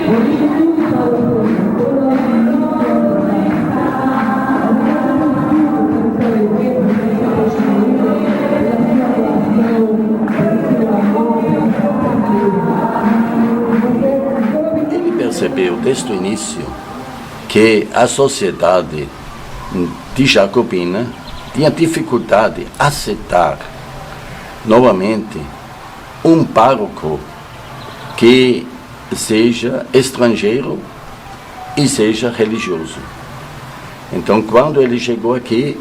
Ele percebeu desde o início que a sociedade de Jacobina tinha dificuldade em aceitar novamente um pároco que seja estrangeiro e seja religioso. Então, quando ele chegou aqui,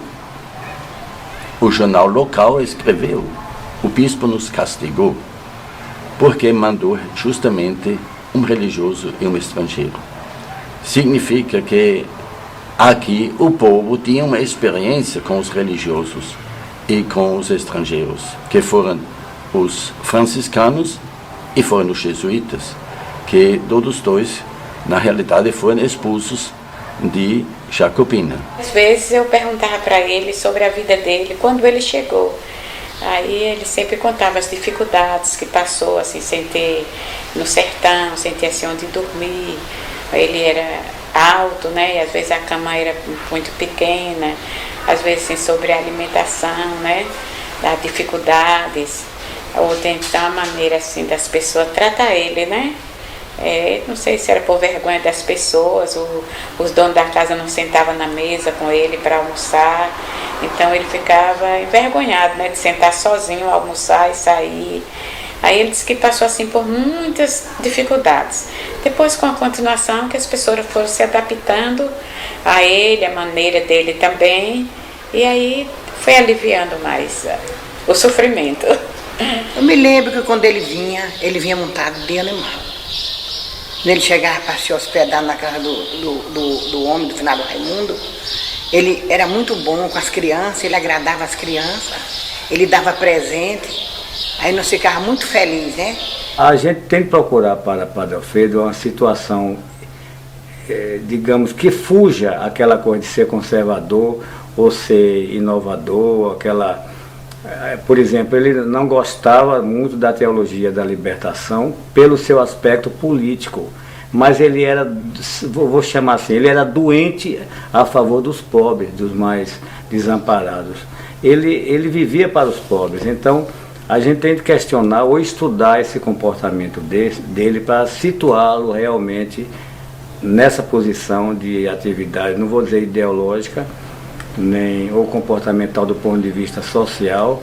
o jornal local escreveu: o bispo nos castigou porque mandou justamente um religioso e um estrangeiro. Significa que aqui o povo tinha uma experiência com os religiosos e com os estrangeiros, que foram os franciscanos e foram os jesuítas, que todos dois, na realidade, foram expulsos de Jacobina. Às vezes eu perguntava para ele sobre a vida dele, quando ele chegou. Aí ele sempre contava as dificuldades que passou, assim, sem ter no sertão, sem ter assim onde dormir. Ele era alto, né? E às vezes a cama era muito pequena, às vezes assim, sobre a alimentação, né? Das dificuldades, ou então a maneira assim das pessoas tratar ele, né? Não sei se era por vergonha das pessoas, os donos da casa não sentavam na mesa com ele para almoçar, então ele ficava envergonhado, né, de sentar sozinho, almoçar e sair. Aí ele disse que passou assim por muitas dificuldades. Depois, com a continuação, que as pessoas foram se adaptando a ele, a maneira dele também, e aí foi aliviando mais o sofrimento. Eu me lembro que quando ele vinha montado de animal. Ele chegava para se hospedar na casa do homem, do finado Raimundo. Ele era muito bom com as crianças, ele agradava as crianças, ele dava presente, aí nós ficávamos muito felizes, né? A gente tem que procurar para Padre Alfredo uma situação, digamos, que fuja aquela coisa de ser conservador ou ser inovador, aquela... Por exemplo, ele não gostava muito da teologia da libertação pelo seu aspecto político, mas ele era, vou chamar assim, ele era doente a favor dos pobres, dos mais desamparados. Ele vivia para os pobres, então a gente tem que questionar ou estudar esse comportamento dele para situá-lo realmente nessa posição de atividade, não vou dizer ideológica, nem ou comportamental do ponto de vista social,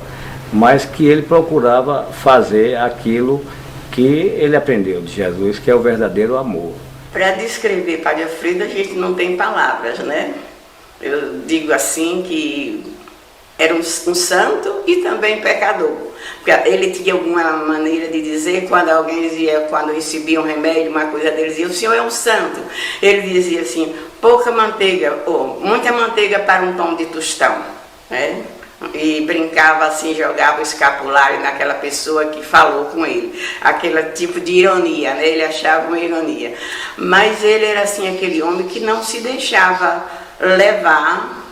mas que ele procurava fazer aquilo que ele aprendeu de Jesus, que é o verdadeiro amor. Para descrever Padre Alfredo, a gente não tem palavras, né? Eu digo assim que era um santo e também pecador. Porque ele tinha alguma maneira de dizer, quando alguém dizia, quando recebia um remédio, uma coisa dele, dizia: o senhor é um santo. Ele dizia assim: pouca manteiga, ou muita manteiga para um pão de tostão, né? E brincava assim, jogava o escapulário naquela pessoa que falou com ele, aquele tipo de ironia, né? Ele achava uma ironia, mas ele era assim aquele homem que não se deixava levar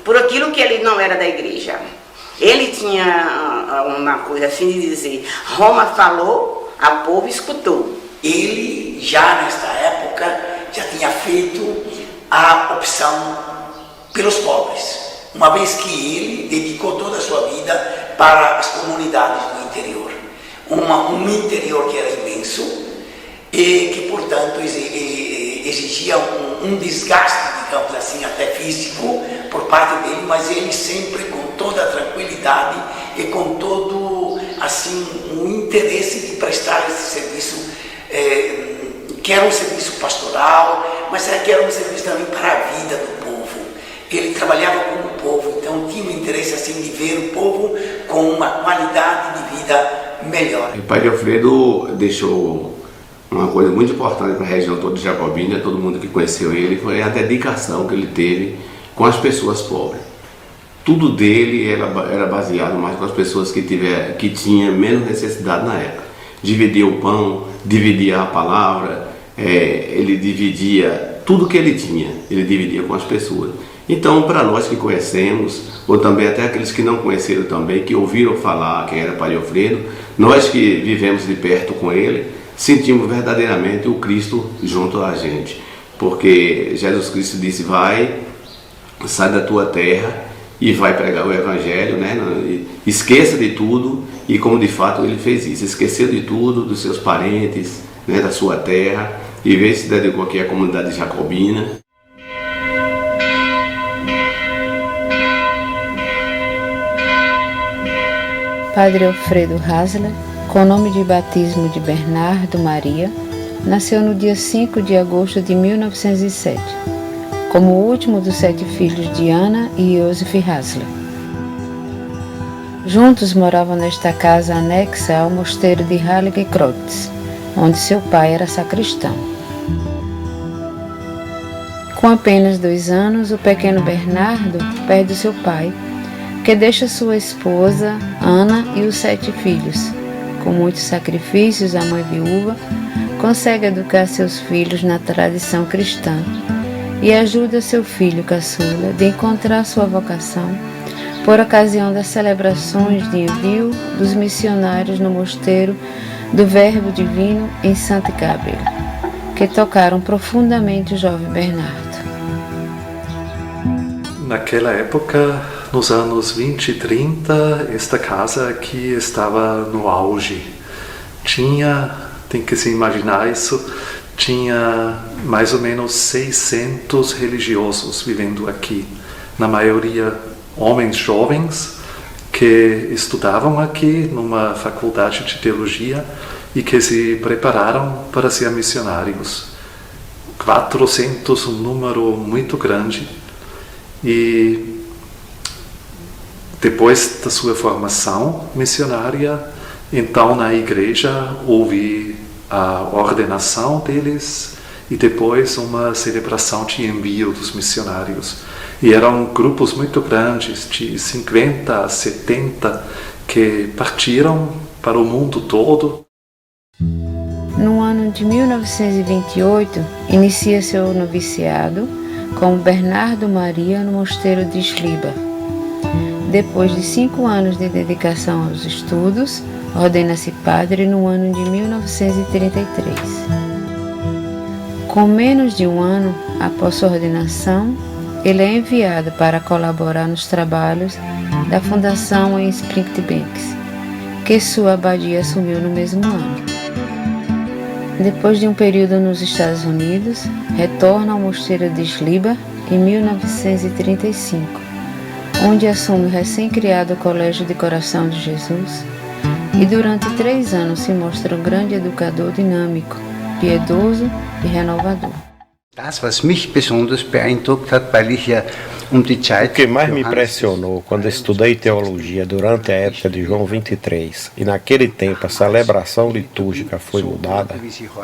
por aquilo que ele não era da igreja. Ele tinha uma coisa assim de dizer: Roma falou, a povo escutou. Ele já nesta época já tinha feito a opção pelos pobres, uma vez que ele dedicou toda a sua vida para as comunidades do interior. Um interior que era imenso e que, portanto, exigia um desgaste, digamos assim, até físico por parte dele, mas ele sempre com toda a tranquilidade e com todo, assim, um interesse de prestar esse serviço, que era um serviço pastoral, mas que era um serviço também para a vida do povo. Ele trabalhava com o povo, então tinha um interesse assim de ver o povo com uma qualidade de vida melhor. O Padre Alfredo deixou uma coisa muito importante para a região toda de Jacobina, todo mundo que conheceu ele, foi a dedicação que ele teve com as pessoas pobres. Tudo dele era baseado mais com as pessoas que tinham menos necessidade na época. Dividia o pão, dividia a palavra, ele dividia tudo que ele tinha, ele dividia com as pessoas. Então, para nós que conhecemos, ou também até aqueles que não conheceram também, que ouviram falar quem era Padre Alfredo, nós que vivemos de perto com ele, sentimos verdadeiramente o Cristo junto a gente. Porque Jesus Cristo disse, sai da tua terra e vai pregar o Evangelho, né? Esqueça de tudo, e como de fato ele fez isso, esqueceu de tudo, dos seus parentes, né? Da sua terra, e veio se dedicou aqui à comunidade jacobina. Padre Alfredo Hasler, com o nome de batismo de Bernardo Maria, nasceu no dia 5 de agosto de 1907, como o último dos 7 filhos de Ana e Josef Hasler. Juntos moravam nesta casa anexa ao mosteiro de Heiligenkreuz, onde seu pai era sacristão. Com apenas 2 anos, o pequeno Bernardo perde seu pai, que deixa sua esposa, Ana, e os 7 filhos. Com muitos sacrifícios, a mãe viúva consegue educar seus filhos na tradição cristã e ajuda seu filho caçula de encontrar sua vocação por ocasião das celebrações de envio dos missionários no mosteiro do Verbo Divino em Santa Gabriel, que tocaram profundamente o jovem Bernardo. Naquela época, nos anos 20 e 30, esta casa aqui estava no auge. Tem que se imaginar isso, tinha mais ou menos 600 religiosos vivendo aqui. Na maioria, homens jovens que estudavam aqui numa faculdade de teologia e que se prepararam para ser missionários. 400, um número muito grande. E depois da sua formação missionária, então na igreja houve a ordenação deles e depois uma celebração de envio dos missionários. E eram grupos muito grandes, de 50 a 70, que partiram para o mundo todo. No ano de 1928, inicia seu noviciado com Bernardo Maria no mosteiro de Schliba. Depois de 5 anos de dedicação aos estudos, ordena-se padre no ano de 1933. Com menos de 1 ano após sua ordenação, ele é enviado para colaborar nos trabalhos da Fundação em Springbanks, que sua abadia assumiu no mesmo ano. Depois de um período nos Estados Unidos, retorna ao mosteiro de Schliba em 1935, onde assume o recém-criado Colégio de Coração de Jesus e durante 3 anos se mostra um grande educador dinâmico, piedoso e renovador. O que mais me impressionou quando estudei teologia durante a época de João 23 e naquele tempo a celebração litúrgica foi mudada,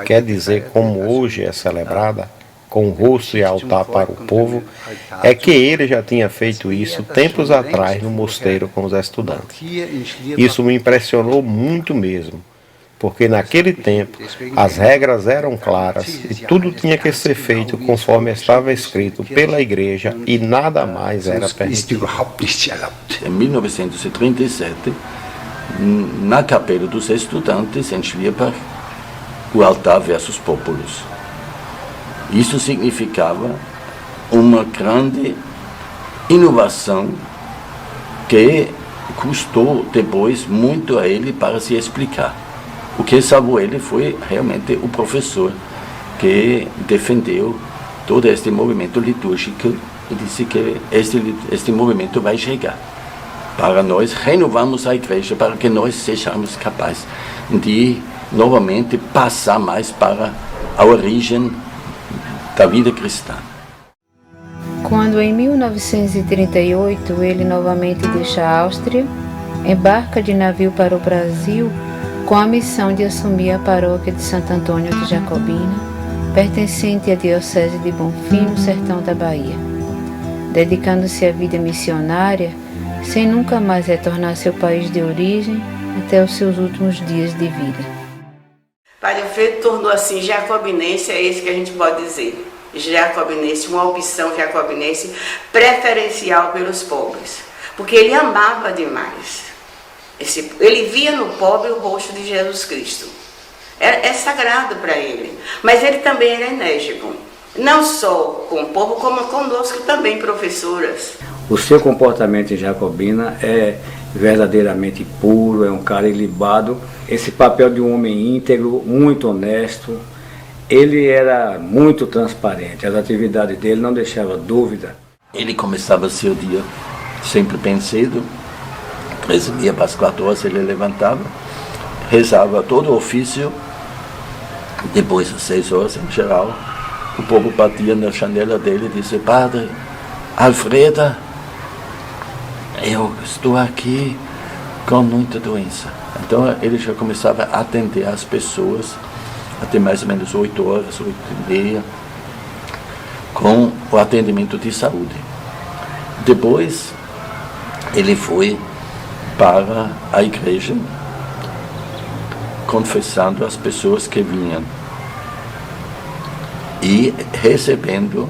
quer dizer como hoje é celebrada, com rosto e altar para o povo, é que ele já tinha feito isso tempos atrás no mosteiro com os estudantes. Isso me impressionou muito mesmo, porque naquele tempo as regras eram claras e tudo tinha que ser feito conforme estava escrito pela igreja e nada mais era permitido. Em 1937, na capela dos estudantes em Schliba, o altar versus populos. Isso significava uma grande inovação que custou depois muito a ele para se explicar. O que salvou ele foi realmente o professor que defendeu todo este movimento litúrgico e disse que este movimento vai chegar para nós renovarmos a igreja, para que nós sejamos capazes de novamente passar mais para a origem da vida cristã. Quando em 1938 ele novamente deixa a Áustria, embarca de navio para o Brasil com a missão de assumir a paróquia de Santo Antônio de Jacobina, pertencente à Diocese de Bonfim, no sertão da Bahia, dedicando-se à vida missionária, sem nunca mais retornar ao seu país de origem até os seus últimos dias de vida. Padre Alfredo tornou assim jacobinense, é isso que a gente pode dizer, jacobinense, uma opção jacobinense preferencial pelos pobres, porque ele amava demais. Ele via no pobre o rosto de Jesus Cristo. É sagrado para ele. Mas ele também era enérgico. Não só com o povo, como conosco também, professoras. O seu comportamento em Jacobina é verdadeiramente puro, é um cara ilibado. Esse papel de um homem íntegro, muito honesto. Ele era muito transparente, as atividades dele não deixavam dúvida. Ele começava seu dia sempre bem cedo, 13h para as 14 ele levantava, rezava todo o ofício, depois às 6 horas em geral, o povo batia na janela dele e disse: Padre Alfreda, eu estou aqui com muita doença. Então ele já começava a atender as pessoas até mais ou menos 8 horas, 8h30, com o atendimento de saúde. Depois ele foi para a igreja confessando as pessoas que vinham e recebendo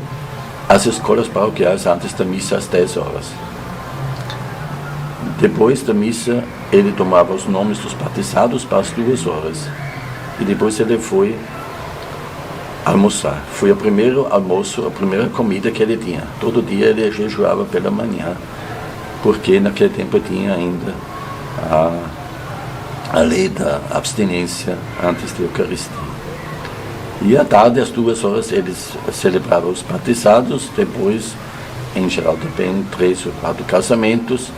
as escolas paroquiais antes da missa às 10 horas. Depois da missa, ele tomava os nomes dos batizados para as 2 horas. E depois ele foi almoçar. Foi o primeiro almoço, a primeira comida que ele tinha. Todo dia ele jejuava pela manhã, porque naquele tempo tinha ainda a lei da abstinência antes da Eucaristia. E à tarde, às 2 horas, eles celebravam os batizados, depois, em geral, também 3 ou 4 casamentos,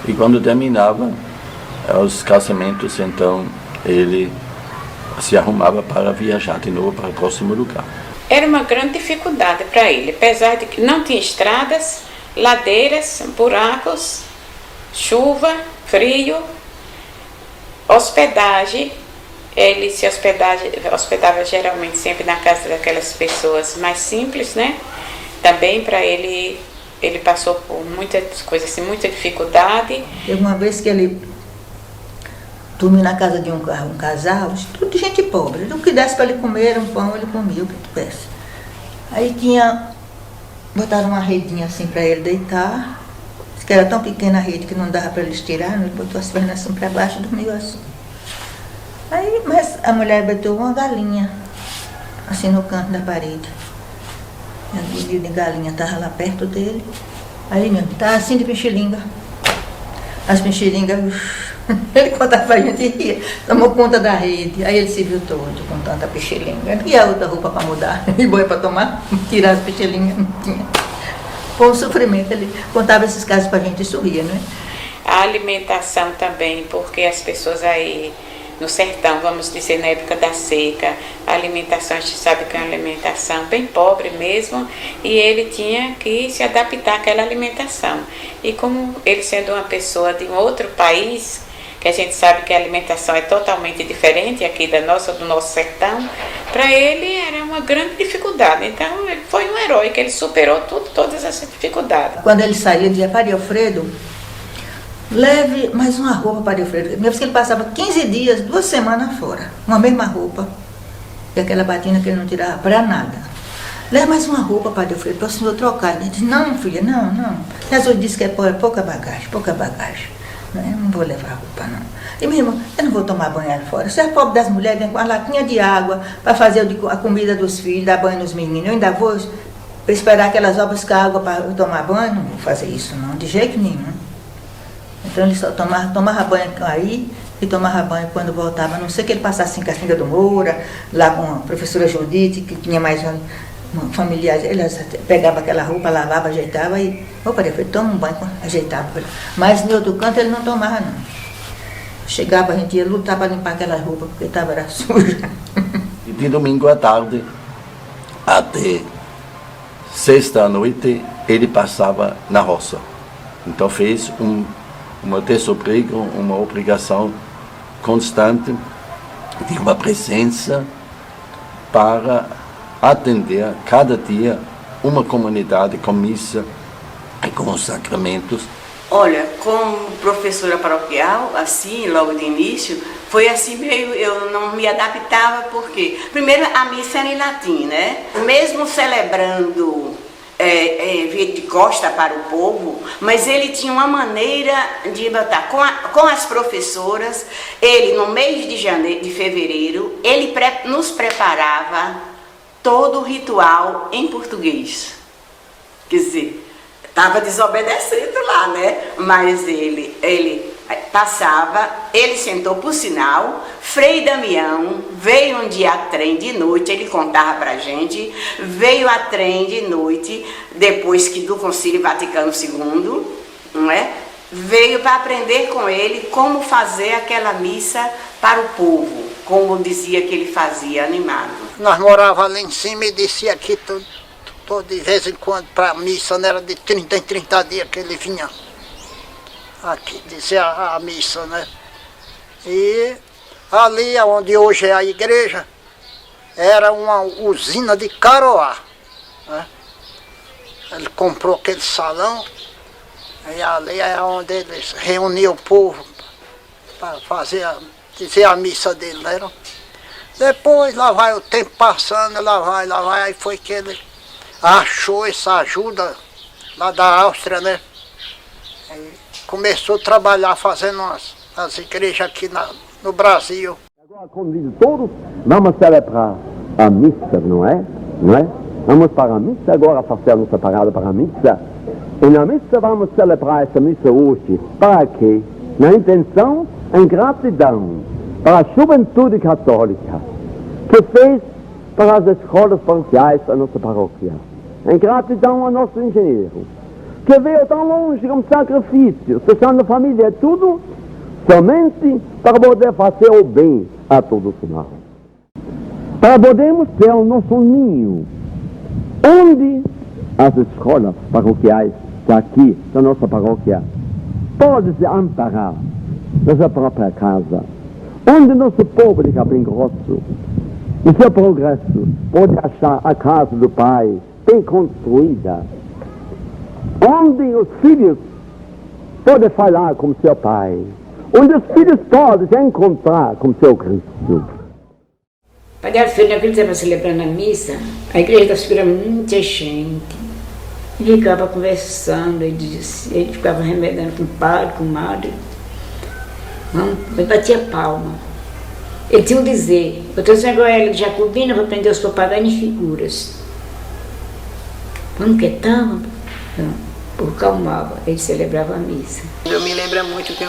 e quando terminava os casamentos, então ele se arrumava para viajar de novo para o próximo lugar. Era uma grande dificuldade para ele, apesar de que não tinha estradas, ladeiras, buracos, chuva, frio, hospedagem. Ele se hospedava geralmente sempre na casa daquelas pessoas mais simples, né? Também para ele passou por muitas coisas, assim, muita dificuldade. Teve uma vez que ele dormiu na casa de um casal, tudo de gente pobre. O que desse para ele comer, um pão, ele comia, o que tivesse. Aí botaram uma redinha assim para ele deitar, que era tão pequena a rede que não dava para eles tirar, ele botou as pernas assim para baixo e dormiu assim. Aí, mas a mulher botou uma galinha, assim no canto da parede. E a guilha de galinha estava lá perto dele. Aí mesmo, estava assim de pichilinga. As pichilingas, ele contava pra gente, ria, tomou conta da rede. Aí ele se viu todo com tanta pichilinga. E a outra roupa para mudar, e boi para tomar, tirar as pichilingas, não tinha. Foi um sofrimento, ele contava esses casos pra gente e sorria, né? A alimentação também, porque as pessoas aí no sertão, vamos dizer, na época da seca, a alimentação, a gente sabe que é uma alimentação bem pobre mesmo, e ele tinha que se adaptar àquela alimentação. E como ele sendo uma pessoa de um outro país, que a gente sabe que a alimentação é totalmente diferente aqui do nosso sertão, para ele era uma grande dificuldade. Então ele foi um herói, que ele superou todas essas dificuldades. Quando ele saía, dizia: Padre Alfredo, leve mais uma roupa para Alfredo. Mesmo que ele passava 15 dias, 2 semanas fora, uma mesma roupa, e aquela batina que ele não tirava para nada. Leve mais uma roupa para Alfredo, para o senhor trocar. Ele disse: não, filha, não. Jesus disse que é pouca bagagem. Não, eu não vou levar roupa, não. E mesmo, eu não vou tomar banho lá fora. Se é pobre das mulheres, vem com a latinha de água para fazer a comida dos filhos, dar banho nos meninos. Eu ainda vou esperar que elas vão buscar água para eu tomar banho? Não vou fazer isso, não, de jeito nenhum. Então ele só tomava banho aí e tomava banho quando voltava. A não ser que ele passasse em Cacinga do Moura, lá com a professora Judite, que tinha mais familiares. Ele pegava aquela roupa, lavava, ajeitava e... Opa, ele toma um banho, ajeitava. Mas em outro canto ele não tomava, não. Chegava, a gente ia lutar para limpar aquela roupa, porque era suja. E de domingo à tarde até sexta à noite ele passava na roça. Então fez uma desobrigo, uma obrigação constante de uma presença para atender cada dia uma comunidade com missa e com os sacramentos. Olha, como professora paroquial, assim, logo de início, foi assim meio, eu não me adaptava, porque primeiro a missa era em latim, né? Mesmo celebrando vir de costa para o povo, mas ele tinha uma maneira de botar com as professoras. Ele, no mês de fevereiro, ele nos preparava todo o ritual em português. Quer dizer, estava desobedecendo lá, né? Mas ele passava, ele sentou, por sinal, Frei Damião veio um dia a trem de noite, ele contava pra gente, veio a trem de noite, depois que do Concílio Vaticano II, não é? Veio para aprender com ele como fazer aquela missa para o povo, como dizia que ele fazia, animado. Nós morávamos lá em cima e descia aqui todo de vez em quando para a missa, não era de 30 em 30 dias que ele vinha aqui dizer a missa, né? E ali onde hoje é a igreja, era uma usina de Caroá, né? Ele comprou aquele salão, e ali é onde eles reuniam o povo para dizer a missa dele, né? Depois, lá vai o tempo passando, lá vai, aí foi que ele achou essa ajuda lá da Áustria, né? Aí começou a trabalhar fazendo as igrejas aqui no Brasil. Agora convido todos, vamos celebrar a missa, não é? Vamos para a missa agora, fazer a nossa parada para a missa. E na missa vamos celebrar essa missa hoje. Para quê? Na intenção, em gratidão para a juventude católica que fez para as escolas paroquiais da nossa paróquia. Em gratidão ao nosso engenheiro, que veio tão longe como sacrifício, deixando a família tudo, somente para poder fazer o bem a todos nós. Para podermos ter o nosso ninho, onde as escolas paroquiais daqui, da nossa paróquia, podem se amparar na sua própria casa, onde nosso povo de Capim Grosso, no seu progresso, pode achar a casa do Pai bem construída, onde os filhos podem falar com seu Pai, onde os filhos podem se encontrar com seu Cristo. Padre Alfredo, naquele tempo celebrando a missa, a igreja estava segurando muita gente. Ele ficava conversando, ele ficava remedando com o padre, com a madre. Ele batia palma. Ele tinha um dizer: eu trouxe uma goela de Jacobina para prender os papagaios em figuras. Quando quietava, por calmava, ele celebrava a missa. Eu me lembro muito que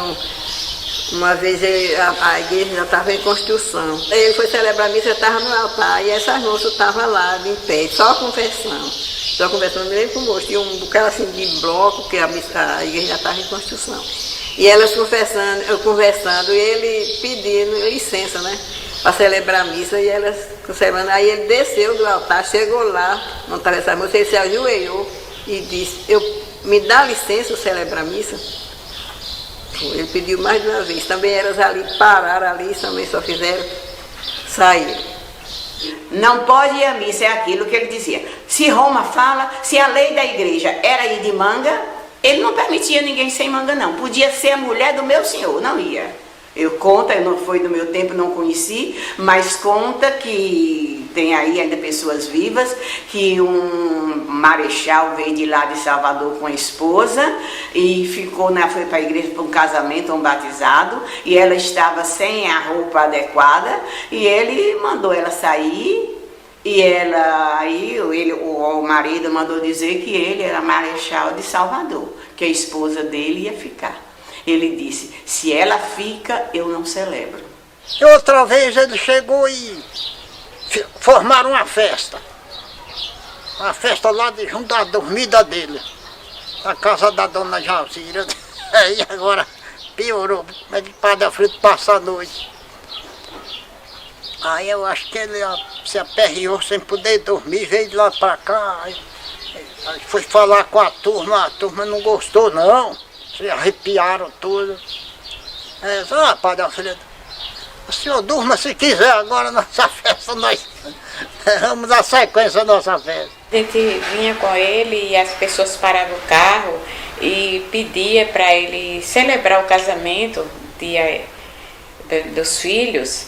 uma vez a igreja já estava em construção. Ele foi celebrar a missa, eu estava no altar, e essas moças estavam lá, em pé, só conversando, me lembro com o moço, tinha um bocado assim de bloco, que a igreja já estava em construção. E elas conversando, e ele pedindo licença, né, para celebrar a missa, e elas conservando. Aí ele desceu do altar, chegou lá, não estava essa moça, ele se ajoelhou e disse: me dá licença eu celebrar a missa? Ele pediu mais de uma vez. Também elas ali pararam ali, também só fizeram sair. Não pode ir à missa, é aquilo que ele dizia. Se Roma fala, se a lei da igreja era ir de manga, ele não permitia ninguém sem manga, não. Podia ser a mulher do meu senhor, não ia. Não foi do meu tempo, não conheci, mas conta que tem aí ainda pessoas vivas, que um marechal veio de lá de Salvador com a esposa e foi para a igreja para um casamento, um batizado, e ela estava sem a roupa adequada, e ele mandou ela sair, e o marido mandou dizer que ele era marechal de Salvador, que a esposa dele ia ficar. Ele disse: se ela fica, eu não celebro. E outra vez ele chegou e formaram uma festa lá junto da dormida dele, na casa da dona Jalzira. Aí agora piorou, mas o Padre Alfredo passa a noite. Aí eu acho que ele se aperreou sem poder dormir, veio de lá pra cá, aí foi falar com a turma não gostou não. Se arrepiaram tudo. Padre Alfredo, o senhor durma se quiser, agora nossa festa, nós vamos dar sequência à nossa festa. A gente vinha com ele e as pessoas paravam o carro e pedia para ele celebrar o casamento dos filhos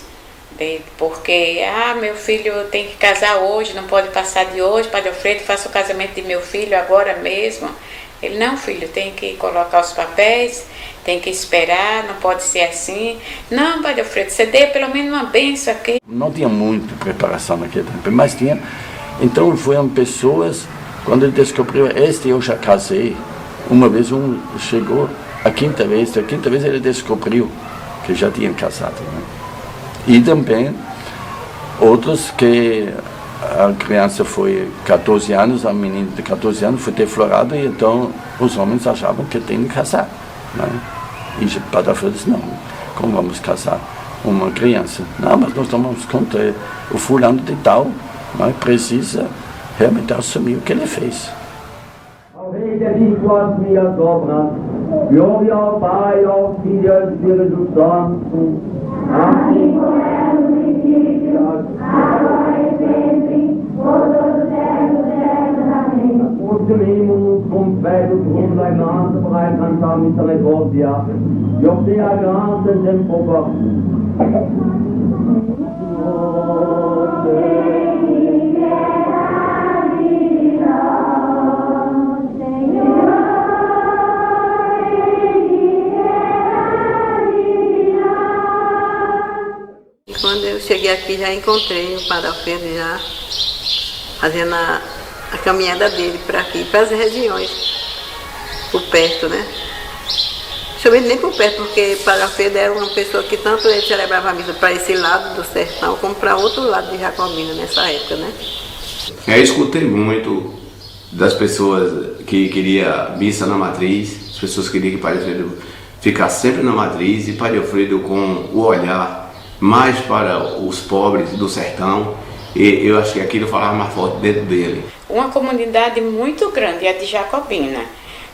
dele, porque, meu filho tem que casar hoje, não pode passar de hoje, Padre Alfredo, faça o casamento de meu filho agora mesmo. Ele, não, filho, tem que colocar os papéis, tem que esperar, não pode ser assim. Não, Padre Alfredo, você dê pelo menos uma benção aqui. Não tinha muita preparação naquele tempo, mas tinha. Então foram pessoas, quando ele descobriu, eu já casei. Uma vez chegou, a quinta vez ele descobriu que já tinha casado. Né? E também outros que a criança foi 14 anos, a menina de 14 anos foi deflorada e então os homens achavam que tem que casar. Né? E o Padre Alfredo disse, não, como vamos casar uma criança? Não, mas nós tomamos conta, o fulano de tal, né, precisa realmente assumir o que ele fez. Ao Rei de suas minhas obras, glória ao Pai, ao Filho e ao Espírito Santo, assim como é no princípio, agora e sempre, por todos os séculos. Amém. Unimos com fé do trono da graça para alcançar a misericórdia e obter a graça em pouco. Quando eu cheguei aqui, já encontrei o Padre Alfredo já fazendo a caminhada dele para aqui, para as regiões, por perto, né? Principalmente nem por perto, porque o Padre Alfredo era uma pessoa que tanto ele celebrava a missa para esse lado do sertão, como para outro lado de Jacobina nessa época, né? Eu escutei muito das pessoas que queriam missa na matriz, as pessoas queriam que o Padre Alfredo ficasse sempre na matriz e Padre Alfredo com o olhar mais para os pobres do sertão, e eu acho que aquilo falava mais forte dentro dele. Uma comunidade muito grande, a de Jacobina.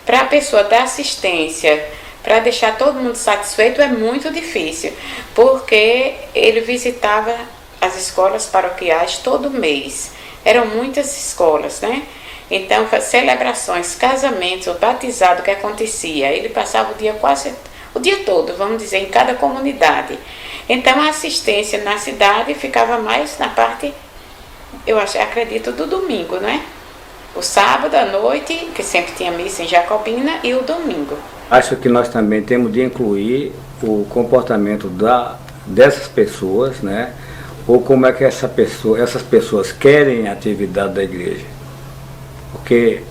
Para a pessoa dar assistência, para deixar todo mundo satisfeito é muito difícil, porque ele visitava as escolas paroquiais todo mês. Eram muitas escolas, né? Então, celebrações, casamentos, batizado que acontecia, ele passava o dia todo, vamos dizer, em cada comunidade. Então a assistência na cidade ficava mais na parte, acredito, do domingo, né? O sábado à noite, que sempre tinha missa em Jacobina, e o domingo. Acho que nós também temos de incluir o comportamento dessas pessoas, né? Ou como é que essas pessoas querem a atividade da igreja. Porque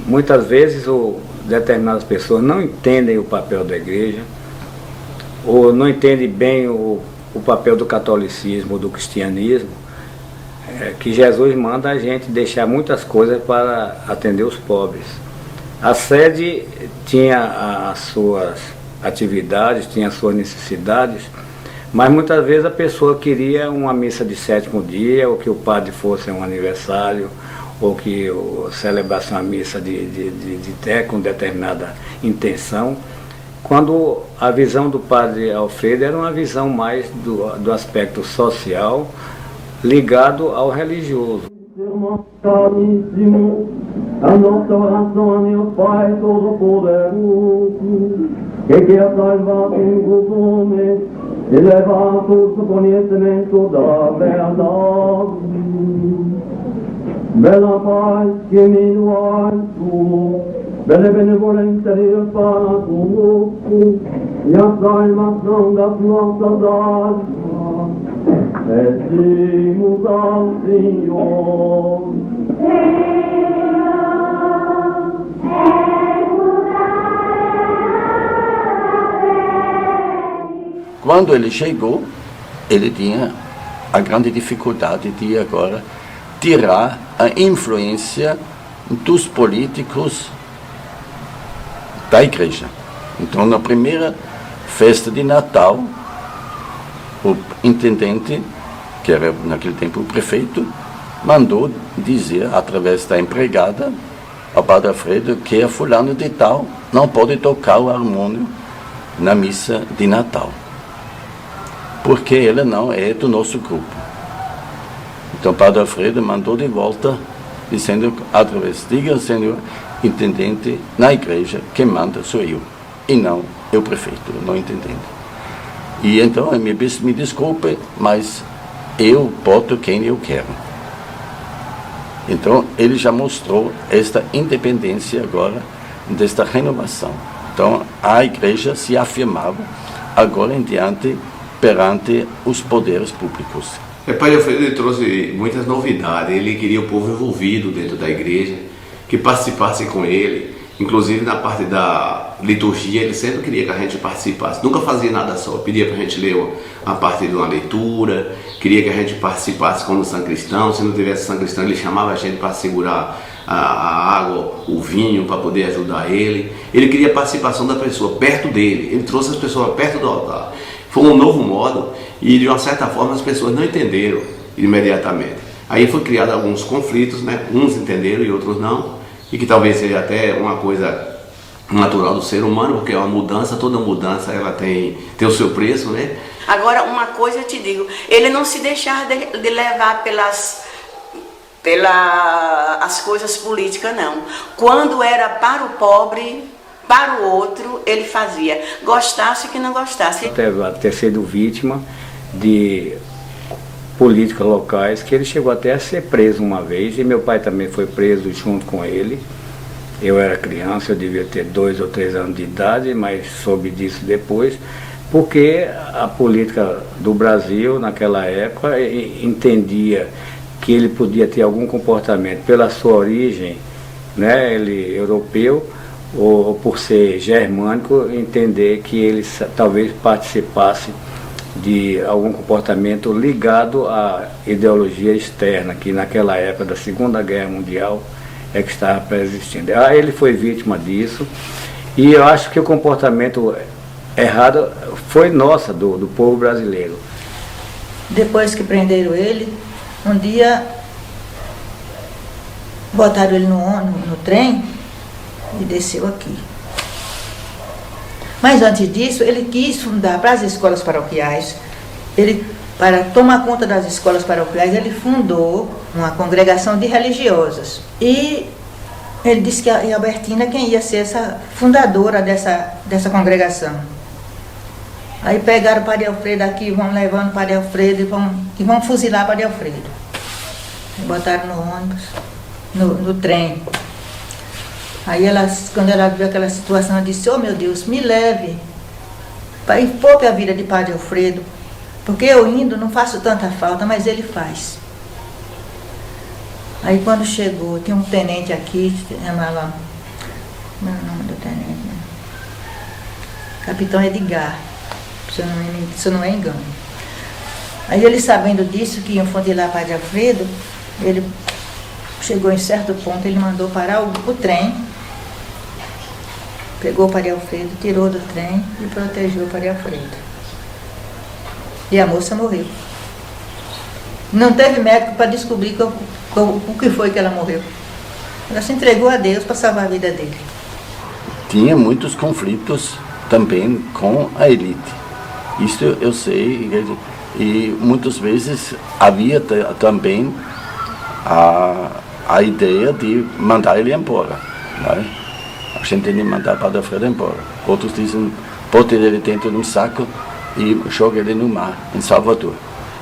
muitas vezes determinadas pessoas não entendem o papel da igreja, ou não entendem bem o papel do catolicismo ou do cristianismo, que Jesus manda a gente deixar muitas coisas para atender os pobres. A sede tinha as suas atividades, tinha as suas necessidades, mas muitas vezes a pessoa queria uma missa de 7º dia, ou que o padre fosse um aniversário, ou que celebrasse uma missa com determinada intenção, quando a visão do Padre Alfredo era uma visão mais do aspecto social ligado ao religioso. A nossa oração a meu Pai Todo-Poderoso, que quer salvar os homens e levar todos o conhecimento da verdade. Bela paz que me no alto, bela benevolência de para conosco, e a salvação das nossas almas, pedimos ao Senhor. Quando ele chegou, ele tinha a grande dificuldade de agora tirar a influência dos políticos da igreja. Então, na primeira festa de Natal, o intendente, que era naquele tempo o prefeito, mandou dizer, através da empregada, ao Padre Alfredo, que a fulano de tal não pode tocar o harmônio na missa de Natal, porque ele não é do nosso grupo. Então o Padre Alfredo mandou de volta, dizendo, através, diga, Senhor, intendente, na igreja, quem manda sou eu, e não eu prefeito, não intendente. E então, me desculpe, mas eu boto quem eu quero. Então, ele já mostrou esta independência agora, desta renovação. Então, a igreja se afirmava agora em diante perante os poderes públicos. Padre Alfredo, ele trouxe muitas novidades. Ele queria o povo envolvido dentro da igreja, que participasse com ele. Inclusive na parte da liturgia, ele sempre queria que a gente participasse. Nunca fazia nada só, pedia para a gente ler a parte de uma leitura, queria que a gente participasse como sancristão. Se não tivesse sancristão, ele chamava a gente para segurar a água, o vinho, para poder ajudar ele. Ele queria a participação da pessoa perto dele, ele trouxe as pessoas perto do altar. Foi um novo modo e de uma certa forma as pessoas não entenderam imediatamente. Aí foi criado alguns conflitos, né? Uns entenderam e outros não. E que talvez seja até uma coisa natural do ser humano, porque é uma mudança, toda mudança ela tem o seu preço, né? Agora, uma coisa eu te digo, ele não se deixava de levar pelas as coisas políticas, não. Quando era para o pobre, para o outro, ele fazia. Gostasse que não gostasse. Até sido vítima de políticas locais, que ele chegou até a ser preso uma vez, e meu pai também foi preso junto com ele. Eu era criança, eu devia ter 2 ou 3 anos de idade, mas soube disso depois, porque a política do Brasil naquela época entendia que ele podia ter algum comportamento pela sua origem, né, ele europeu, ou por ser germânico, entender que ele talvez participasse de algum comportamento ligado à ideologia externa, que naquela época da Segunda Guerra Mundial é que estava preexistindo. Ele foi vítima disso, e eu acho que o comportamento errado foi nosso, do povo brasileiro. Depois que prenderam ele, um dia botaram ele no trem e desceu aqui. Mas antes disso, ele quis fundar para as escolas paroquiais, para tomar conta das escolas paroquiais, ele fundou uma congregação de religiosas. E ele disse que a Albertina quem ia ser essa fundadora dessa congregação. Aí pegaram o Padre Alfredo aqui, vão levando o Padre Alfredo e vão fuzilar o Padre Alfredo. Botaram no ônibus, no trem. Aí quando ela viu aquela situação, ela disse: "Oh meu Deus, me leve e poupe a vida de Padre Alfredo, porque eu indo não faço tanta falta, mas ele faz." Aí quando chegou, tinha um tenente aqui, chamava, como é o nome do tenente? Capitão Edgar, se eu não me engano. Aí ele, sabendo disso, que iam fundilar Padre Alfredo, ele chegou em certo ponto, ele mandou parar o trem, pegou o Padre Alfredo, tirou do trem e protegeu o Padre Alfredo. E a moça morreu. Não teve médico para descobrir o que foi que ela morreu. Ela se entregou a Deus para salvar a vida dele. Tinha muitos conflitos também com a elite. Isso eu sei, e muitas vezes havia também a ideia de mandar ele embora, né? A gente tem que mandar Padre Alfredo embora. Outros dizem, bote ele dentro de um saco e joga ele no mar, em Salvador.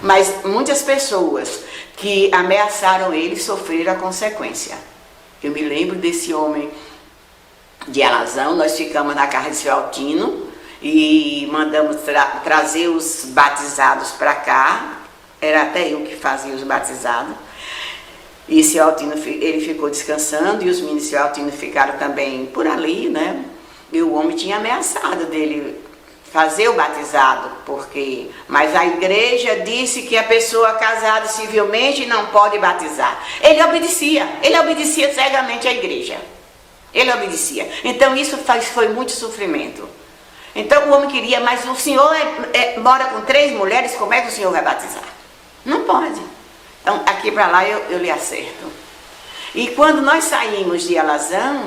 Mas muitas pessoas que ameaçaram ele sofreram a consequência. Eu me lembro desse homem de Alazão, nós ficamos na casa de seu Altino e mandamos trazer os batizados para cá. Era até eu que fazia os batizados. E seu Altino, ele ficou descansando, e os meninos de seu Altino ficaram também por ali, né? E o homem tinha ameaçado dele fazer o batizado, mas a igreja disse que a pessoa casada civilmente não pode batizar. Ele obedecia cegamente à igreja. Ele obedecia. Então isso foi muito sofrimento. Então o homem queria, mas o senhor mora com 3 mulheres, como é que o senhor vai batizar? Não pode. Então, aqui para lá eu lhe acerto. E quando nós saímos de Alazão,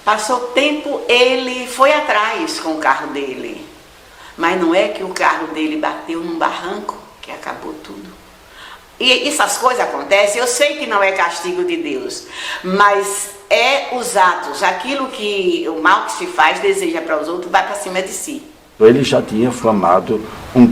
passou tempo, ele foi atrás com o carro dele. Mas não é que o carro dele bateu num barranco, que acabou tudo. E essas coisas acontecem, eu sei que não é castigo de Deus, mas é os atos, aquilo que o mal que se faz, deseja para os outros, vai para cima de si. ele já tinha formado um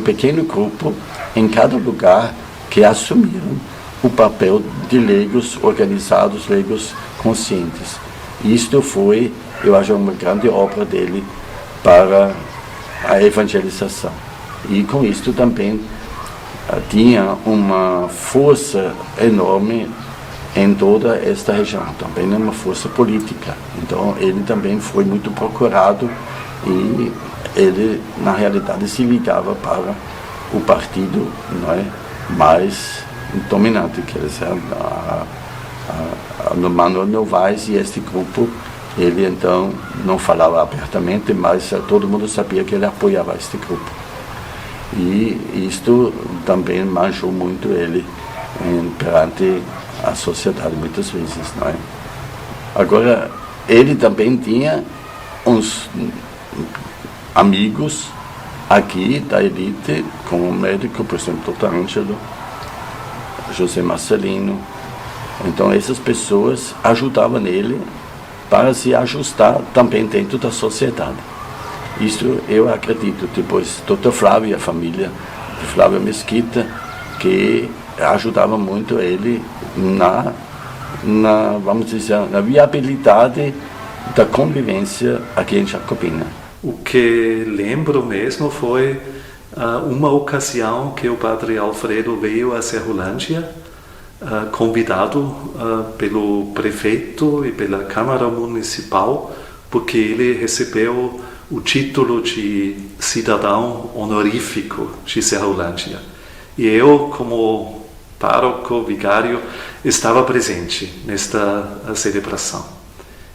pequeno grupo em cada lugar que assumiram o papel de leigos organizados, leigos conscientes. Isto foi, eu acho, uma grande obra dele para a evangelização. E com isto também tinha uma força enorme em toda esta região, também uma força política. Então ele também foi muito procurado e ele, na realidade, se ligava para o partido, não é, mais dominante, quer dizer, no Manuel Novaes e este grupo. Ele então não falava abertamente, mas todo mundo sabia que ele apoiava este grupo. E isto também manchou muito ele perante a sociedade, muitas vezes, não é? Agora, ele também tinha uns amigos aqui da elite, como o médico, por exemplo, Dr. Ângelo, José Marcelino. Então, essas pessoas ajudavam ele para se ajustar também dentro da sociedade. Isso eu acredito. Depois, Dr. Flávio e a família de Flávio Mesquita, que ajudava muito ele vamos dizer, na viabilidade da convivência aqui em Jacobina. O que lembro mesmo foi uma ocasião que o padre Alfredo veio a Serrolândia, convidado pelo prefeito e pela Câmara Municipal, porque ele recebeu o título de cidadão honorífico de Serrolândia. E eu, como pároco, vigário, estava presente nesta celebração.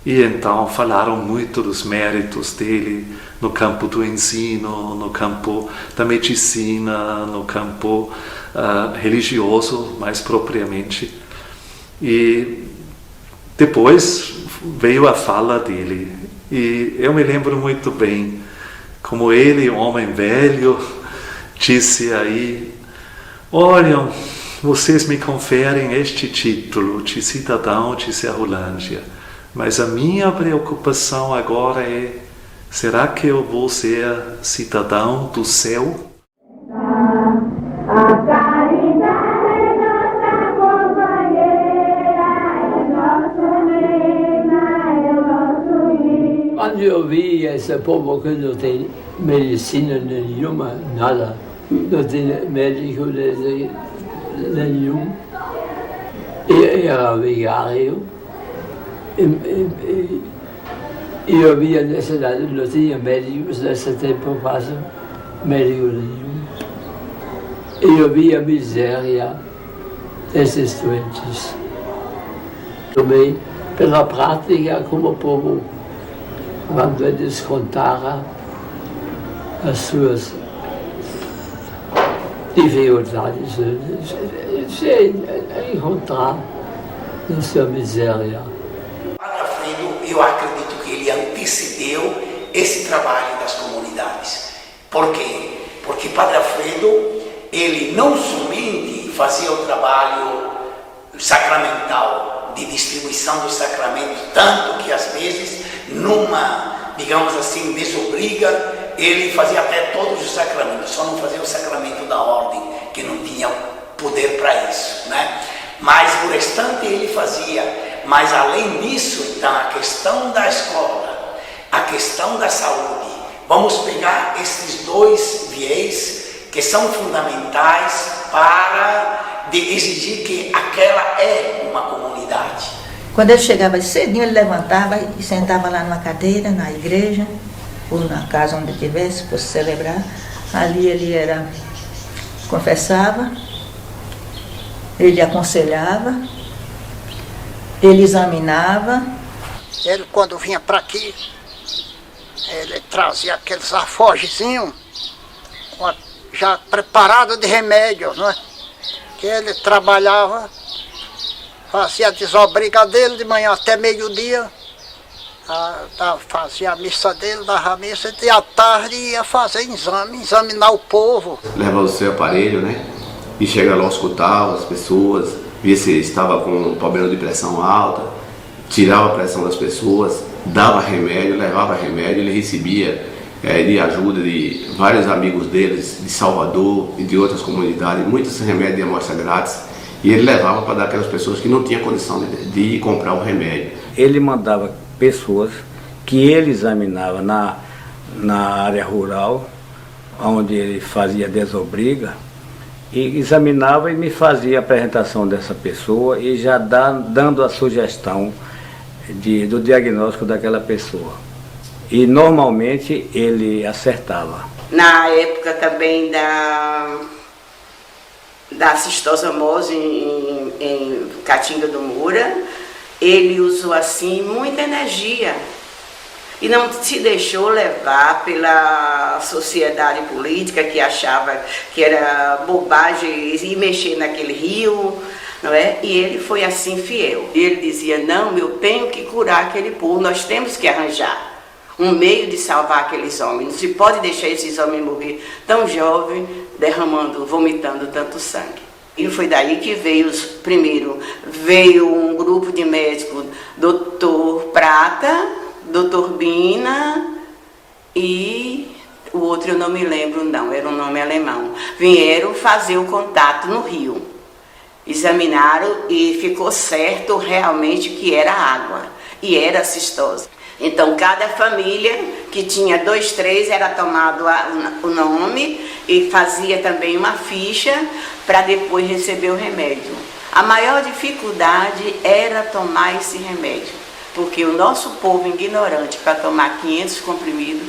E então falaram muito dos méritos dele no campo do ensino, no campo da medicina, no campo religioso, mais propriamente. E depois veio a fala dele. E eu me lembro muito bem como ele, um homem velho, disse aí: olham, vocês me conferem este título de cidadão de Serrolândia, mas a minha preocupação agora é: será que eu vou ser cidadão do céu? Quando eu vi esse povo que não tem medicina nenhuma, nada, não tem médico nenhum, e era vigário, e eu via nessa cidade, não tinha médicos nesse tempo quase, médico nenhum, e eu via a miséria desses doentes. Também pela prática, como o povo, quando eles contaram as suas dificuldades, se encontrar na sua miséria. Padre Alfredo, eu acredito que ele antecedeu esse trabalho das comunidades. Por quê? Porque Padre Alfredo, ele não somente fazia o trabalho sacramental, de distribuição dos sacramentos, tanto que às vezes, numa, digamos assim, desobriga, ele fazia até todos os sacramentos, só não fazia o sacramento da ordem, que não tinha poder para isso, né? Mas o restante ele fazia. Mas além disso, então, a questão da escola, a questão da saúde, vamos pegar esses dois viés que são fundamentais para exigir que aquela é uma comunidade. Quando ele chegava cedinho, ele levantava e sentava lá numa cadeira, na igreja, ou na casa onde estivesse, fosse celebrar. Ali ele confessava, ele aconselhava, ele examinava. Ele, quando vinha para aqui, ele trazia aqueles afogezinhos já preparado de remédio, não é? Que ele trabalhava, fazia a desobriga dele de manhã até meio-dia, fazia a missa dele, dava a missa, e à tarde ia fazer examinar o povo. Leva o seu aparelho, né? E chega lá, escutava as pessoas, via se estava com problema de pressão alta, tirava a pressão das pessoas, dava remédio, levava remédio, ele recebia de ajuda de vários amigos deles, de Salvador e de outras comunidades, muitos remédios de amostra grátis, e ele levava para dar aquelas pessoas que não tinham condição de ir comprar o remédio. Ele mandava pessoas que ele examinava na área rural, onde ele fazia desobriga, e examinava e me fazia a apresentação dessa pessoa e já dando a sugestão do diagnóstico daquela pessoa. E normalmente ele acertava. Na época também da cistosomose em Caatinga do Moura, ele usou assim muita energia e não se deixou levar pela sociedade política que achava que era bobagem ir mexer naquele rio, não é? E ele foi assim fiel. E ele dizia, não, eu tenho que curar aquele povo, nós temos que arranjar um meio de salvar aqueles homens. Não se pode deixar esses homens morrer tão jovens, vomitando tanto sangue. E foi daí que veio um grupo de médicos, Dr. Prata, Dr. Bina e o outro eu não me lembro não, era um nome alemão. Vieram fazer o contato no rio. Examinaram e ficou certo realmente que era água e era cistose. Então, cada família que tinha 2, 3 era tomado o nome e fazia também uma ficha para depois receber o remédio. A maior dificuldade era tomar esse remédio, porque o nosso povo ignorante para tomar 500 comprimidos,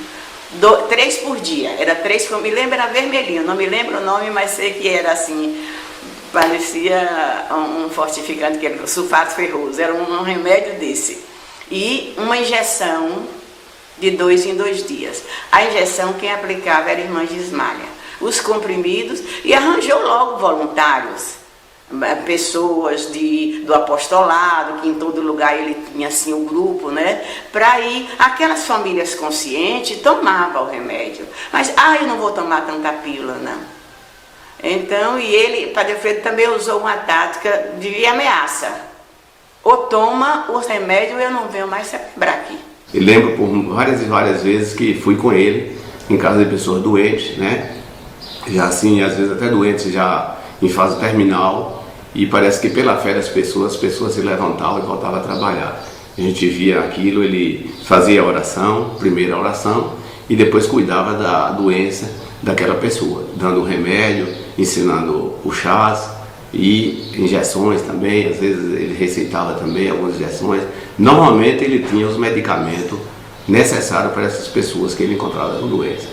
3 por dia, era 3, me lembro, era vermelhinho, não me lembro o nome, mas sei que era assim, parecia um fortificante, que era o sulfato ferroso, era um remédio desse. E uma injeção de 2 em 2 dias. A injeção quem aplicava era a irmã Gismália. Os comprimidos, e arranjou logo voluntários, pessoas do apostolado, que em todo lugar ele tinha assim o grupo, né? Para ir, aquelas famílias conscientes tomavam o remédio. Mas, eu não vou tomar tanta pílula, não. Então, e ele, Padre Alfredo também usou uma tática de ameaça. Ou toma os remédios, eu não venho mais se quebrar aqui. Eu lembro por várias e várias vezes que fui com ele em casa de pessoas doentes, né? Já assim, às vezes até doentes já em fase terminal, e parece que pela fé das pessoas, as pessoas se levantavam e voltavam a trabalhar. A gente via aquilo, ele fazia a oração, primeira oração, e depois cuidava da doença daquela pessoa, dando o remédio, ensinando o chás, e injeções também, às vezes ele receitava também algumas injeções. Normalmente ele tinha os medicamentos necessários para essas pessoas que ele encontrava com doença.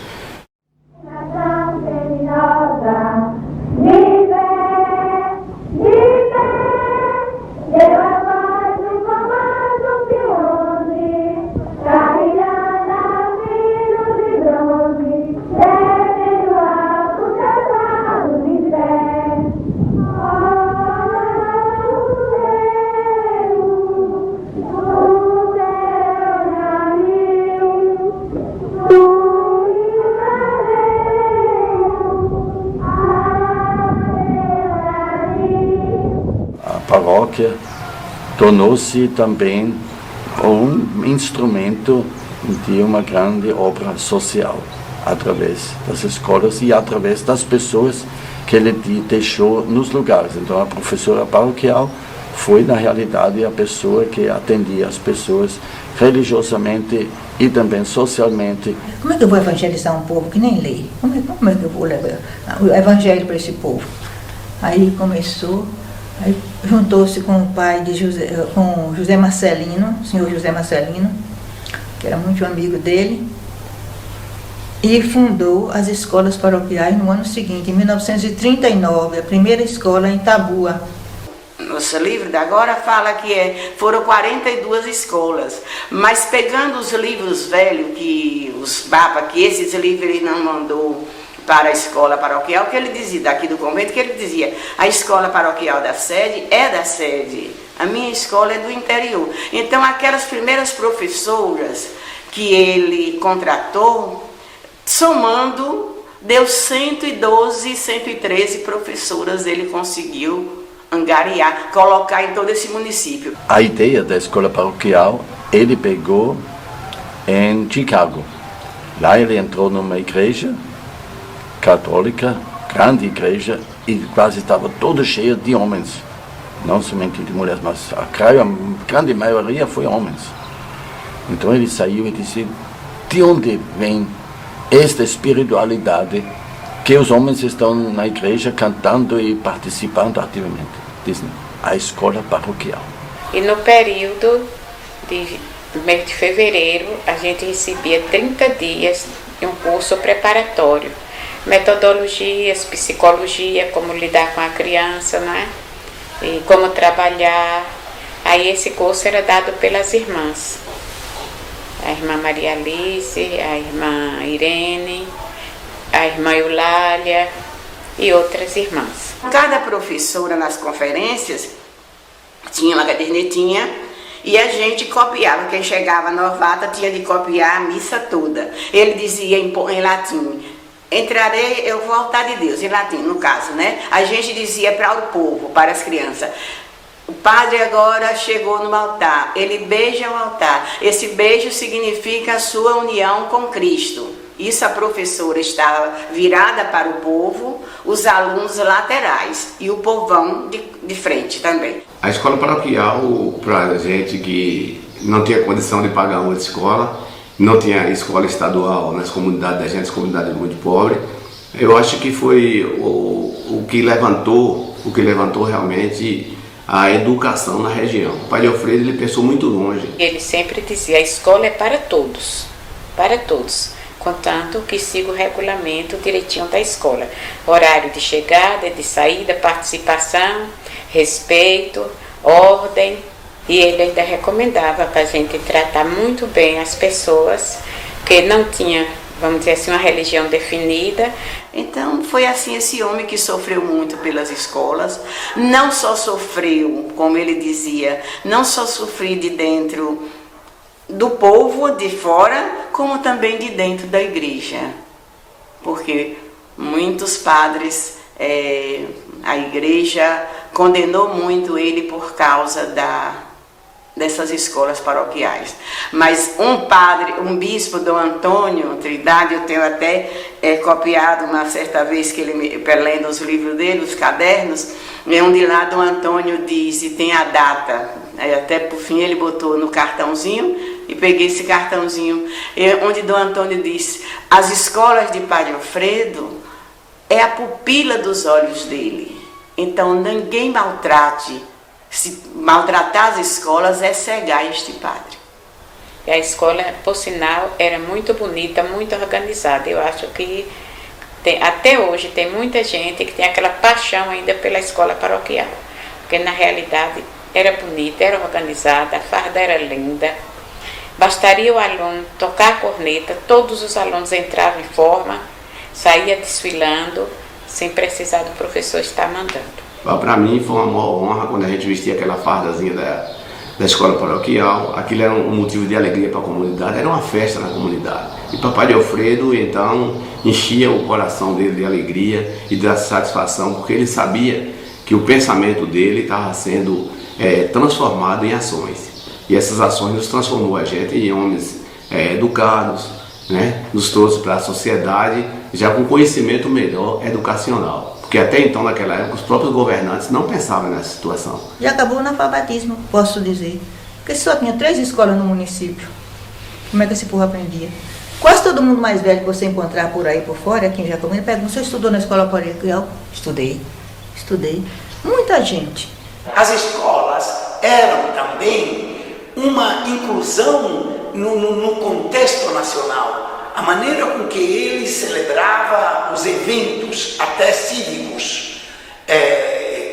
Paróquia tornou-se também um instrumento de uma grande obra social, através das escolas e através das pessoas que ele deixou nos lugares. Então a professora paroquial foi, na realidade, a pessoa que atendia as pessoas religiosamente e também socialmente. Como é que eu vou evangelizar um povo que nem lê? Como é que eu vou levar o evangelho para esse povo? Aí começou... Aí juntou-se com o pai de José Marcelino, o senhor José Marcelino, que era muito amigo dele, e fundou as escolas paroquiais no ano seguinte, em 1939, a primeira escola em Tabua. Nosso livro de agora fala que foram 42 escolas, mas pegando os livros velhos, que os papas, que esses livros ele não mandou para a escola paroquial, que ele dizia, daqui do convento, que ele dizia, a escola paroquial da sede é da sede, a minha escola é do interior. Então aquelas primeiras professoras que ele contratou, somando, deu 112, 113 professoras, ele conseguiu angariar, colocar em todo esse município. A ideia da escola paroquial ele pegou em Chicago. Lá ele entrou numa igreja católica, grande igreja, e quase estava toda cheia de homens. Não somente de mulheres, mas a grande maioria foi homens. Então ele saiu e disse, de onde vem esta espiritualidade que os homens estão na igreja cantando e participando ativamente? Diz, a escola paroquial. E no período do mês de fevereiro, a gente recebia 30 dias de um curso preparatório. Metodologias, psicologia, como lidar com a criança, né? E como trabalhar. Aí esse curso era dado pelas irmãs. A irmã Maria Alice, a irmã Irene, a irmã Eulália e outras irmãs. Cada professora nas conferências tinha uma cadernetinha e a gente copiava. Quem chegava novata tinha de copiar a missa toda. Ele dizia em latim, entrarei, eu vou ao altar de Deus, em latim no caso, né? A gente dizia para o povo, para as crianças, o padre agora chegou no altar, ele beija o altar. Esse beijo significa a sua união com Cristo. Isso a professora estava virada para o povo, os alunos laterais e o povão de frente também. A escola paroquial, para a gente que não tinha condição de pagar uma escola, não tinha escola estadual nas comunidades da gente, comunidade muito pobre, eu acho que foi o que levantou realmente a educação na região. O Padre Alfredo, ele pensou muito longe. Ele sempre dizia, a escola é para todos, contanto que siga o regulamento direitinho da escola. Horário de chegada, de saída, participação, respeito, ordem. E ele ainda recomendava para a gente tratar muito bem as pessoas que não tinham, vamos dizer assim, uma religião definida. Então foi assim esse homem que sofreu muito pelas escolas, não só sofreu, como ele dizia, não só sofreu de dentro do povo, de fora, como também de dentro da igreja. Porque muitos padres, a igreja condenou muito ele por causa dessas escolas paroquiais. Mas um bispo, Dom Antônio Trindade, eu tenho até copiado uma certa vez que ele, lendo os livros dele, os cadernos, onde lá Dom Antônio diz, e tem a data, até por fim ele botou no cartãozinho, e peguei esse cartãozinho, onde Dom Antônio diz, as escolas de Padre Alfredo é a pupila dos olhos dele, então ninguém maltrate. Se maltratar as escolas é cegar este padre. E a escola, por sinal, era muito bonita, muito organizada. Eu acho que até hoje tem muita gente que tem aquela paixão ainda pela escola paroquial. Porque na realidade era bonita, era organizada, a farda era linda. Bastaria o aluno tocar a corneta, todos os alunos entravam em forma, saía desfilando, sem precisar do professor estar mandando. Para mim foi uma maior honra quando a gente vestia aquela fardazinha da escola paroquial. Aquilo era um motivo de alegria para a comunidade, era uma festa na comunidade. E Papai de Alfredo, então, enchia o coração dele de alegria e de satisfação, porque ele sabia que o pensamento dele estava sendo transformado em ações. E essas ações nos transformou a gente em homens educados, né? Nos trouxe para a sociedade, já com conhecimento melhor educacional. Porque até então, naquela época, os próprios governantes não pensavam nessa situação. Já acabou o analfabetismo, posso dizer. Porque só tinha 3 escolas no município. Como é que esse povo aprendia? Quase todo mundo mais velho que você encontrar por aí por fora, aqui em Jacobina, pergunta, você estudou na escola paroquial? Estudei. Muita gente. As escolas eram também uma inclusão no contexto nacional. A maneira com que ele celebrava os eventos, até cívicos,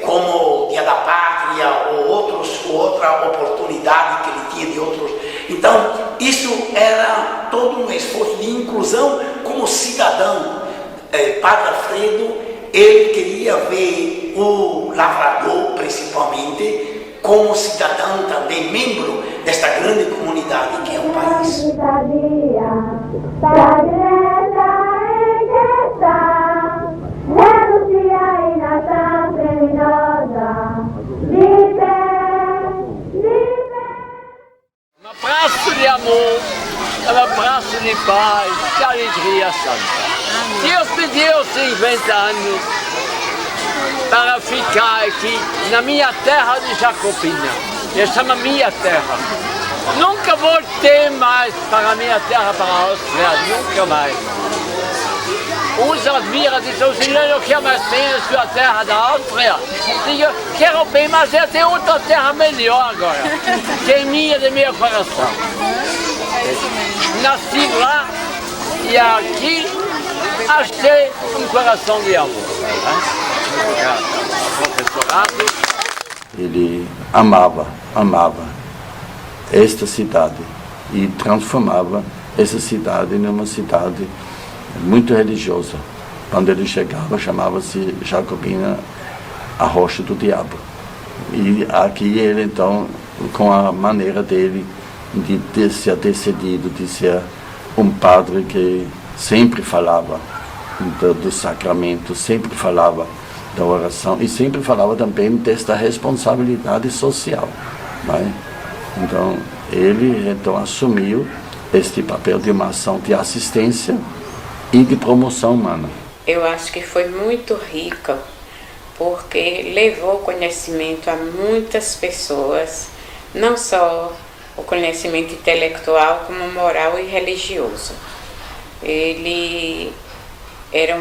como o Dia da Pátria ou outra oportunidade que ele tinha de outros. Então, isso era todo um esforço de inclusão como cidadão. Padre Alfredo, ele queria ver o lavrador, principalmente, como cidadão também, membro desta grande comunidade que é o país. Um abraço de amor, um abraço de paz, que alegria santa. Deus me deu 50 anos para ficar aqui na minha terra de Jacobina. Essa é a minha terra. Nunca voltei mais para a minha terra, para a Áustria, nunca mais. Uns admiram, dizem, o senhor não quer mais bem a sua terra da Áustria? Digo, quero bem, mas eu tenho outra terra melhor agora, que é minha, de meu coração. Nasci lá e aqui achei um coração de amor. Professorado. Ele amava esta cidade e transformava essa cidade numa cidade muito religiosa. Quando ele chegava, chamava-se Jacobina a Rocha do Diabo. E aqui ele, então, com a maneira dele de ser decidido, de ser um padre que sempre falava do sacramento, sempre falava da oração e sempre falava também desta responsabilidade social. Né? Então, ele assumiu este papel de uma ação de assistência e de promoção humana. Eu acho que foi muito rica, porque levou conhecimento a muitas pessoas, não só o conhecimento intelectual, como moral e religioso. Ele era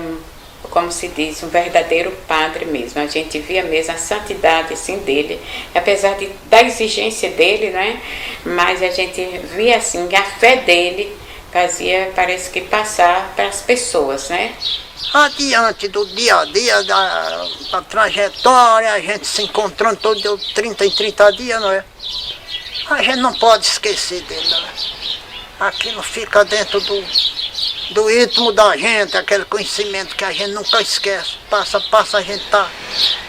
como se diz, um verdadeiro padre mesmo. A gente via mesmo a santidade assim dele, apesar da exigência dele, né? Mas a gente via assim a fé dele fazia, parece que passar para as pessoas, né? Adiante do dia a dia, da trajetória, a gente se encontrando todo 30 em 30 dias, não é? A gente não pode esquecer dele, não é? Aquilo fica dentro do íntimo da gente, aquele conhecimento que a gente nunca esquece. Passa, a gente tá.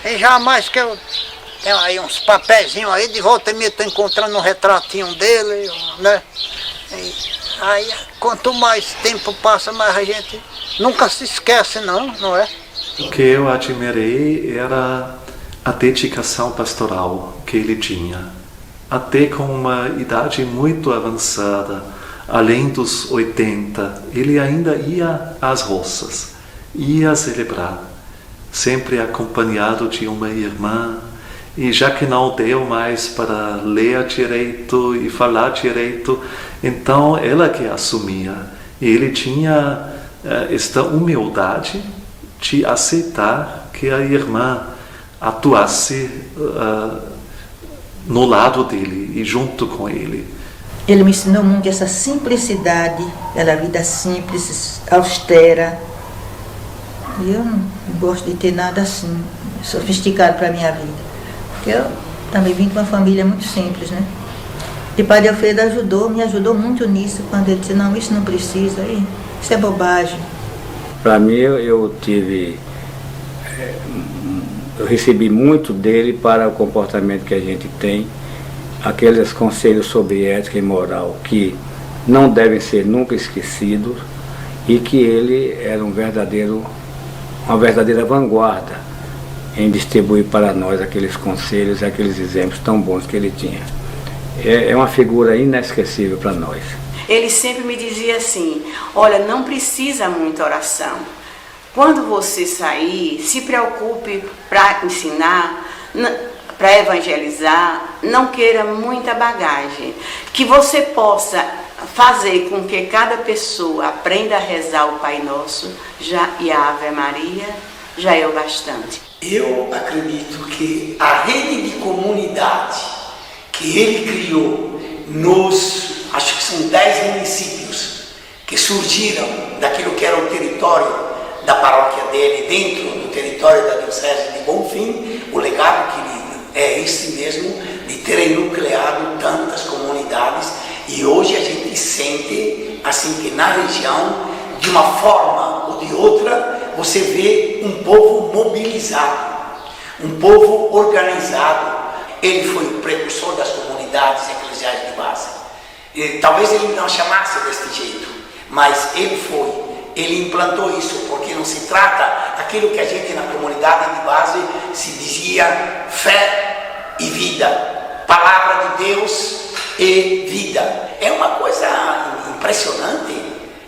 E jamais que eu tenho aí uns papeizinhos aí, de volta e meia tô encontrando um retratinho dele, né? E aí, quanto mais tempo passa, mais a gente nunca se esquece, não é? O que eu admirei era a dedicação pastoral que ele tinha. Até com uma idade muito avançada, além dos 80, ele ainda ia às roças, ia celebrar, sempre acompanhado de uma irmã, e já que não deu mais para ler direito e falar direito, então ela que assumia. E ele tinha esta humildade de aceitar que a irmã atuasse no lado dele e junto com ele. Ele me ensinou muito essa simplicidade, aquela vida simples, austera. E eu não gosto de ter nada assim, sofisticado para a minha vida. Porque eu também vim de uma família muito simples, né? E o Padre Alfredo me ajudou muito nisso, quando ele disse, não, isso não precisa, isso é bobagem. Para mim, eu recebi muito dele para o comportamento que a gente tem, aqueles conselhos sobre ética e moral que não devem ser nunca esquecidos, e que ele era uma verdadeira vanguarda em distribuir para nós aqueles conselhos e aqueles exemplos tão bons que ele tinha. É uma figura inesquecível para nós. Ele sempre me dizia assim, olha, não precisa muita oração. Quando você sair, se preocupe para ensinar, para evangelizar, não queira muita bagagem, que você possa fazer com que cada pessoa aprenda a rezar o Pai Nosso e a Ave Maria, já é o bastante. Eu acredito que a rede de comunidade que ele criou acho que são 10 municípios que surgiram daquilo que era o território da paróquia dele, dentro do território da Diocese de Bonfim, o legado que ele é esse mesmo, de ter enucleado tantas comunidades, e hoje a gente sente assim que na região, de uma forma ou de outra, você vê um povo mobilizado, um povo organizado. Ele foi o precursor das comunidades eclesiais de base. Talvez ele não chamasse deste jeito, mas ele foi. Ele implantou isso, porque não se trata aquilo que a gente na comunidade de base se dizia fé e vida, palavra de Deus e vida. É uma coisa impressionante.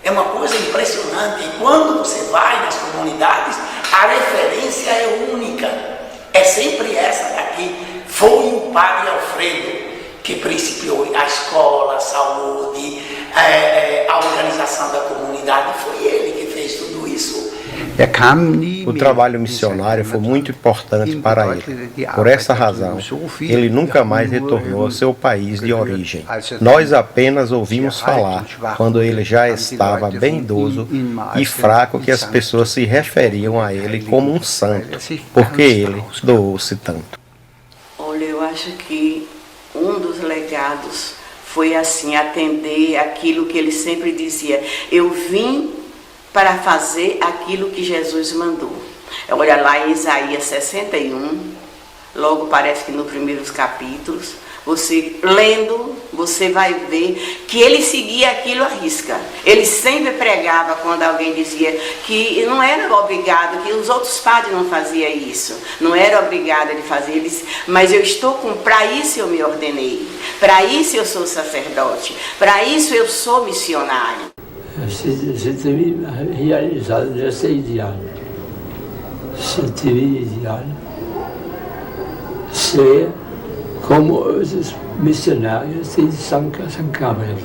É uma coisa impressionante. E quando você vai nas comunidades, a referência é única. É sempre essa daqui. Foi o padre Alfredo que principiou a escola, a saúde, a organização da comunidade. Foi ele que fez tudo isso. O trabalho missionário foi muito importante para ele. Por essa razão, ele nunca mais retornou ao seu país de origem. Nós apenas ouvimos falar, quando ele já estava bem idoso e fraco, que as pessoas se referiam a ele como um santo, porque ele doou-se tanto. Olha, eu acho que um dos legados foi assim, atender aquilo que ele sempre dizia: eu vim para fazer aquilo que Jesus mandou. Olha lá em Isaías 61, logo parece que nos primeiros capítulos, você lendo, você vai ver que ele seguia aquilo à risca. Ele sempre pregava quando alguém dizia que não era obrigado, que os outros padres não faziam isso, não era obrigado ele fazer, ele disse, mas eu estou para isso eu me ordenei, para isso eu sou sacerdote, para isso eu sou missionário. Se tive realizado esse ideal, se tive ideal, ser como os missionários de São Gabriel.